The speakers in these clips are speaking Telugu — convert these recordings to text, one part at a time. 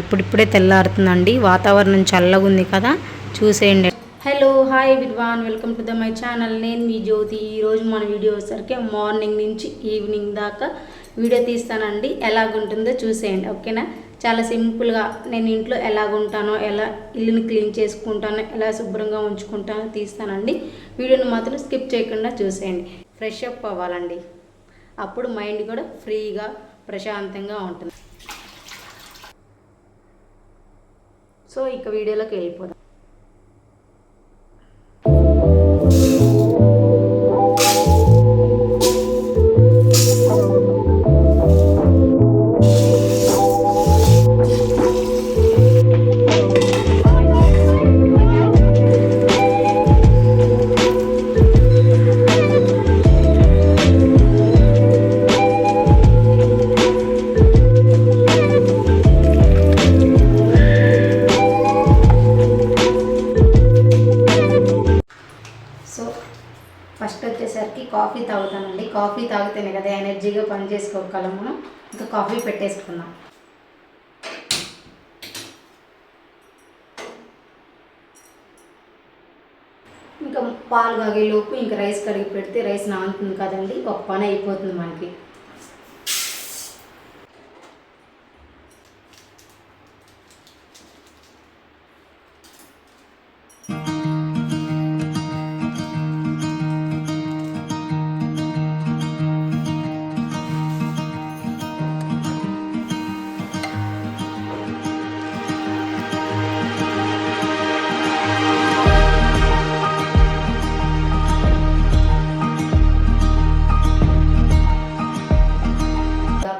ఇప్పుడిప్పుడే తెల్లారుతుందండి. వాతావరణం చల్లగా ఉంది కదా, చూసేయండి. Hello, hi everyone, welcome to my channel. నేను మీ జ్యోతి. ఈరోజు మన వీడియో వచ్చేసరికి మార్నింగ్ నుంచి ఈవినింగ్ దాకా వీడియో తీస్తానండి. ఎలాగుంటుందో చూసేయండి, ఓకేనా. చాలా సింపుల్గా నేను ఇంట్లో ఎలాగుంటానో, ఎలా ఇల్లుని క్లీన్ చేసుకుంటానో, ఎలా శుభ్రంగా ఉంచుకుంటానో తీస్తానండి. వీడియోని మాత్రం స్కిప్ చేయకుండా చూసేయండి. ఫ్రెష్ అప్ అవ్వాలండి, అప్పుడు మైండ్ కూడా ఫ్రీగా ప్రశాంతంగా ఉంటుంది. సో ఇక వీడియోలోకి వెళ్ళిపోదాం. ఫస్ట్ వచ్చేసరికి కాఫీ తాగుతానండి. కాఫీ తాగితేనే కదా ఎనర్జీగా పని చేసుకోగలం మనం. ఇంకా కాఫీ పెట్టేసుకుందాం. ఇంకా పాలు కాగేలోపు ఇంకా రైస్ కడిగి పెడితే రైస్ నానుతుంది కదండి, ఒక పని అయిపోతుంది మనకి.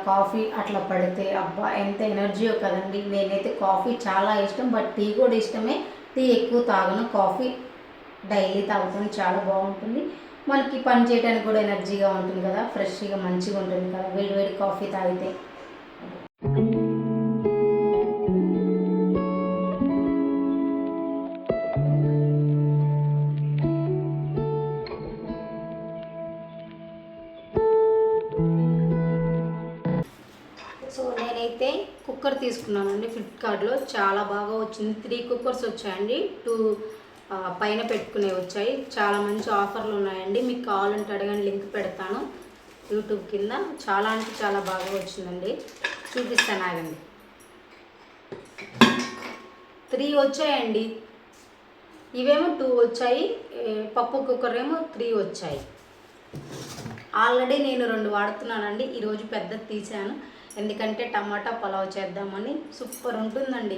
కాఫీ అట్లా పడితే అబ్బా ఎంత ఎనర్జీయో కదండి. నేనైతే కాఫీ చాలా ఇష్టం, బట్ టీ కూడా ఇష్టమే. టీ ఎక్కువ తాగను, కాఫీ డైలీ తాగుతాను. చాలా బాగుంటుంది, మనకి పని చేయడానికి కూడా ఎనర్జీగా ఉంటుంది కదా, ఫ్రెష్గా మంచిగా ఉంటుంది కదా వేడి వేడి కాఫీ తాగితే. సో నేనైతే కుక్కర్ తీసుకున్నానండి ఫ్లిప్కార్ట్లో. చాలా బాగా వచ్చింది. 3 కుక్కర్స్ వచ్చాయండి. 2 పైన పెట్టుకునే వచ్చాయి. చాలా మంచి ఆఫర్లు ఉన్నాయండి. మీకు కావాలంటే అడగండి, లింక్ పెడతాను యూట్యూబ్ కింద. చాలా అంటే చాలా బాగా వచ్చిందండి, చూపిస్తాను ఆగండి. 3 వచ్చాయండి. ఇవేమో 2 వచ్చాయి, పప్పు కుక్కర్ ఏమో 3 వచ్చాయి. ఆల్రెడీ నేను 2 వాడుతున్నానండి. ఈరోజు పెద్దది తీసాను, ఎందుకంటే టమాటా పులావ్ చేద్దామని. సూపర్ ఉంటుందండి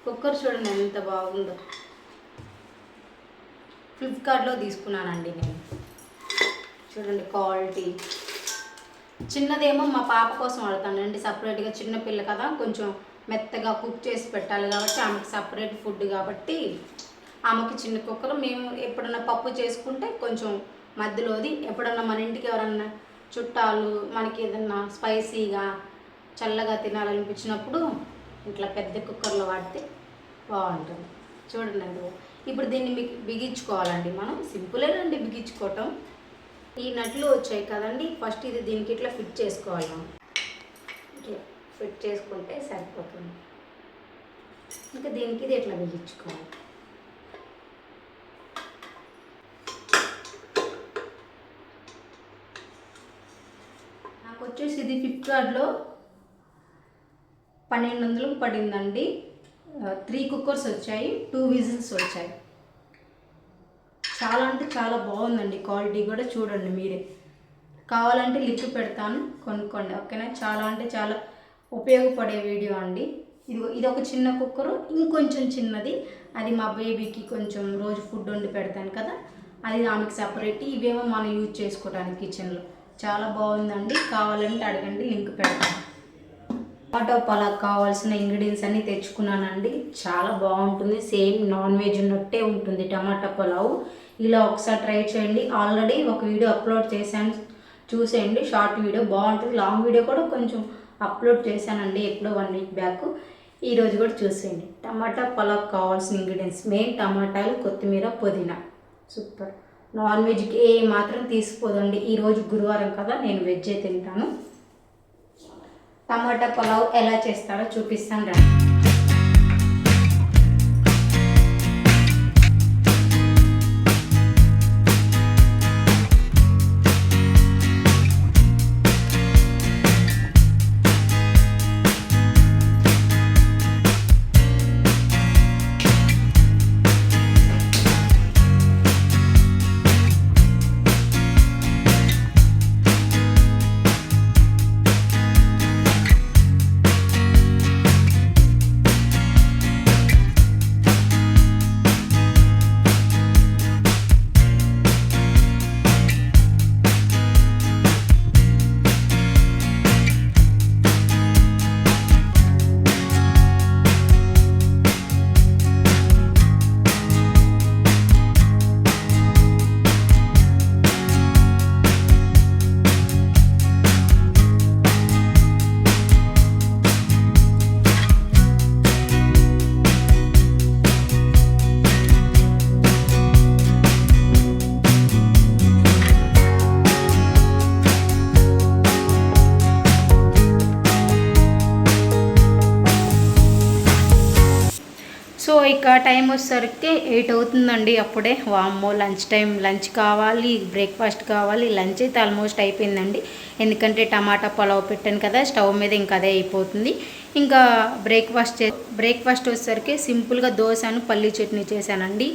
కుక్కర్. చూడండి ఎంత బాగుందో. ఫ్లిప్కార్ట్లో తీసుకున్నానండి నేను. చూడండి క్వాలిటీ. చిన్నదేమో మా పాప కోసం వాడతానండి సపరేట్గా. చిన్నపిల్ల కదా, కొంచెం మెత్తగా కుక్ చేసి పెట్టాలి కాబట్టి ఆమెకి సపరేట్ ఫుడ్ కాబట్టి ఆమెకి చిన్న కుక్కర్. మేము ఎప్పుడన్నా పప్పు చేసుకుంటే కొంచెం మధ్యలోది, ఎప్పుడన్నా మన ఇంటికి ఎవరన్నా చుట్టాలు మనకి ఏదన్నా స్పైసీగా చల్లగా తినాలనిపించినప్పుడు ఇట్లా పెద్ద కుక్కర్లో వాడితే బాగుంటుంది. చూడండి అందులో. ఇప్పుడు దీన్ని బిగించుకోవాలండి మనం. సింపులేనండి బిగించుకోవటం. ఈ నట్లు వచ్చాయి కదండి, ఫస్ట్ ఇది దీనికి ఇట్లా ఫిట్ చేసుకోవాలి మనం. ఇట్లా ఫిట్ చేసుకుంటే సరిపోతుంది. ఇంకా దీనికి ఇది ఇట్లా బిగించుకోవాలి. నాకు వచ్చేసి ఇది ఫ్లిప్కార్ట్లో 1200 పడిందండి. 3 కుక్కర్స్ వచ్చాయి, 2 విజిల్స్ వచ్చాయి. చాలా అంటే చాలా బాగుందండి, క్వాలిటీ కూడా చూడండి మీరే. కావాలంటే లింక్ పెడతాను, కొనుక్కోండి, ఓకేనా. చాలా అంటే చాలా ఉపయోగపడే వీడియో అండి. ఇది ఒక చిన్న కుక్కరు, ఇంకొంచెం చిన్నది. అది మా బేబీకి కొంచెం రోజు ఫుడ్ వండి పెడతాను కదా, అది ఆమెకి సపరేట్. ఇవేమో మనం యూజ్ చేసుకోవడానికి కిచెన్లో. చాలా బాగుందండి, కావాలంటే అడగండి, లింక్ పెడతాను. టమాటో పులావ్ కావాల్సిన ఇంగ్రీడియంట్స్ అన్నీ తెచ్చుకున్నానండి. చాలా బాగుంటుంది, సేమ్ నాన్ వెజ్ ఉన్నట్టే ఉంటుంది టమాటా పులావ్. ఇలా ఒకసారి ట్రై చేయండి. ఆల్రెడీ ఒక వీడియో అప్లోడ్ చేశాను, చూసేయండి. షార్ట్ వీడియో బాగుంటుంది. లాంగ్ వీడియో కూడా కొంచెం అప్లోడ్ చేశానండి ఎప్పుడో 1 వీక్ బ్యాక్. ఈరోజు కూడా చూసేయండి. టమాటా పులావ్ కావాల్సిన ఇంగ్రీడియంట్స్ మెయిన్ టమాటాలు, కొత్తిమీర, పుదీనా. సూపర్. నాన్ వెజ్కి ఏ మాత్రం తీసుకోదండి. ఈరోజు గురువారం కదా, నేను వెజ్జే తింటాను. టమాటా పులావ్ ఎలా చేస్తారో చూపిస్తాను రండి. సో ఇక టైం వచ్చేసరికి 8 అవుతుందండి. అప్పుడే వామ్మో లంచ్ టైం, లంచ్ కావాలి, బ్రేక్ఫాస్ట్ కావాలి. లంచ్ అయితే ఆల్మోస్ట్ అయిపోయిందండి. ఎందుకంటే టమాటా పులావ్ పెట్టాను కదా స్టవ్ మీద, ఇంకా అదే అయిపోతుంది. ఇంకా బ్రేక్ఫాస్ట్ వచ్చేసరికి సింపుల్గా దోశను పల్లీ చట్నీ చేశానండి.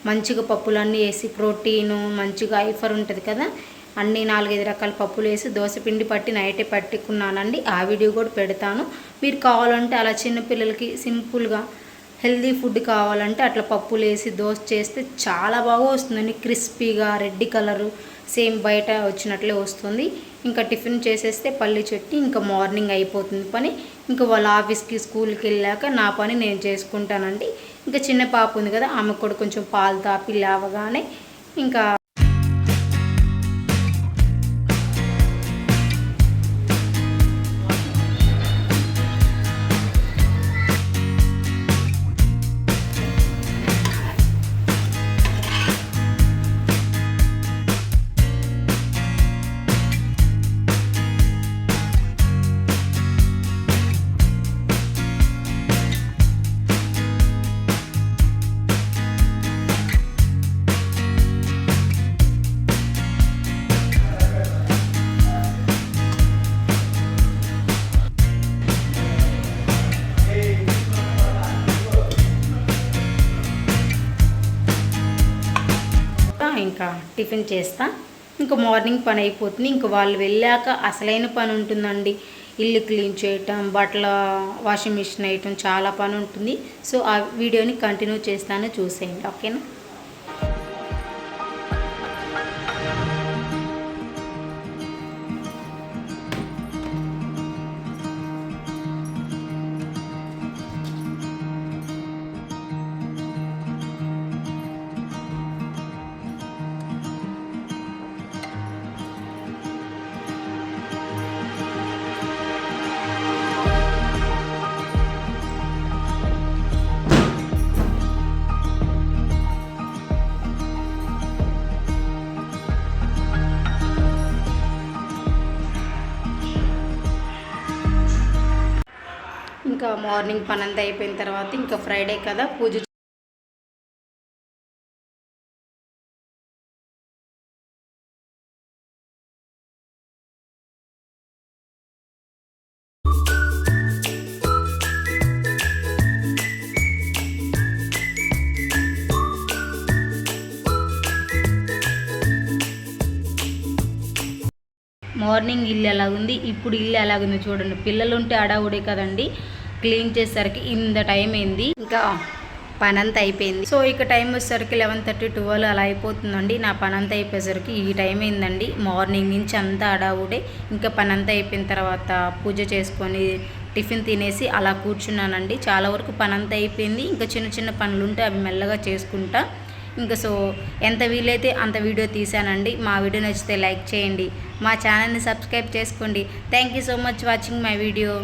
మంచిగా పప్పులన్నీ వేసి ప్రోటీను మంచిగా ఐఫర్ ఉంటుంది కదా, అన్నీ 4-5 రకాల పప్పులు వేసి దోశ పిండి పట్టి నైటే పట్టుకున్నానండి. ఆ వీడియో కూడా పెడతాను. మీరు కావాలంటే అలా చిన్నపిల్లలకి సింపుల్గా హెల్దీ ఫుడ్ కావాలంటే అట్లా పప్పులు వేసి దోశ చేస్తే చాలా బాగా వస్తుందండి. క్రిస్పీగా రెడ్ కలరు సేమ్ బయట వచ్చినట్లే వస్తుంది. ఇంకా టిఫిన్ చేసేస్తే పల్లి చట్నీ, ఇంకా మార్నింగ్ అయిపోతుంది పని. ఇంకా వాళ్ళ ఆఫీస్కి స్కూల్కి వెళ్ళాక నా పని నేను చేసుకుంటానండి. ఇంకా చిన్న పాప ఉంది కదా, ఆమెకు కూడా కొంచెం పాలు తాపి లేవగానే ఇంకా ఇంకా టిఫిన్ చేస్తా. ఇంకా మార్నింగ్ పని అయిపోతుంది. ఇంకా వాళ్ళు వెళ్ళాక అసలైన పని ఉంటుందండి. ఇల్లు క్లీన్ చేయటం, బట్టల వాషింగ్ మిషన్ వేయటం, చాలా పని ఉంటుంది. సో ఆ వీడియోని కంటిన్యూ చేస్తాను, చూసేయండి. ఓకేనా? ఇంకా మార్నింగ్ పని అంతా అయిపోయిన తర్వాత ఇంకా ఫ్రైడే కదా పూజ మార్నింగ్ ఇల్లు ఎలా ఉంది, ఇప్పుడు ఇల్లు ఎలాగుంది చూడండి. పిల్లలు ఉంటే అడావుడే కదండి. క్లీన్ చేసేసరికి ఇంత టైం అయింది. ఇంకా పని అంతా అయిపోయింది. సో ఇక టైం వచ్చేసరికి 11:30, 12 అలా అయిపోతుందండి. నా పని అంతా అయిపోయేసరికి ఈ టైం అయిందండి. మార్నింగ్ నుంచి అంతా అడావుడే. ఇంకా పని అంతా అయిపోయిన తర్వాత పూజ చేసుకొని టిఫిన్ తినేసి అలా కూర్చున్నానండి. చాలా వరకు పని అంతా అయిపోయింది. ఇంకా చిన్న చిన్న పనులు ఉంటే అవి మెల్లగా చేసుకుంటా. ఇంకా సో ఎంత వీలైతే అంత వీడియో తీసానండి. మా వీడియో నచ్చితే లైక్ చేయండి, మా ఛానల్ని సబ్స్క్రైబ్ చేసుకోండి. Thank you so much watching my video.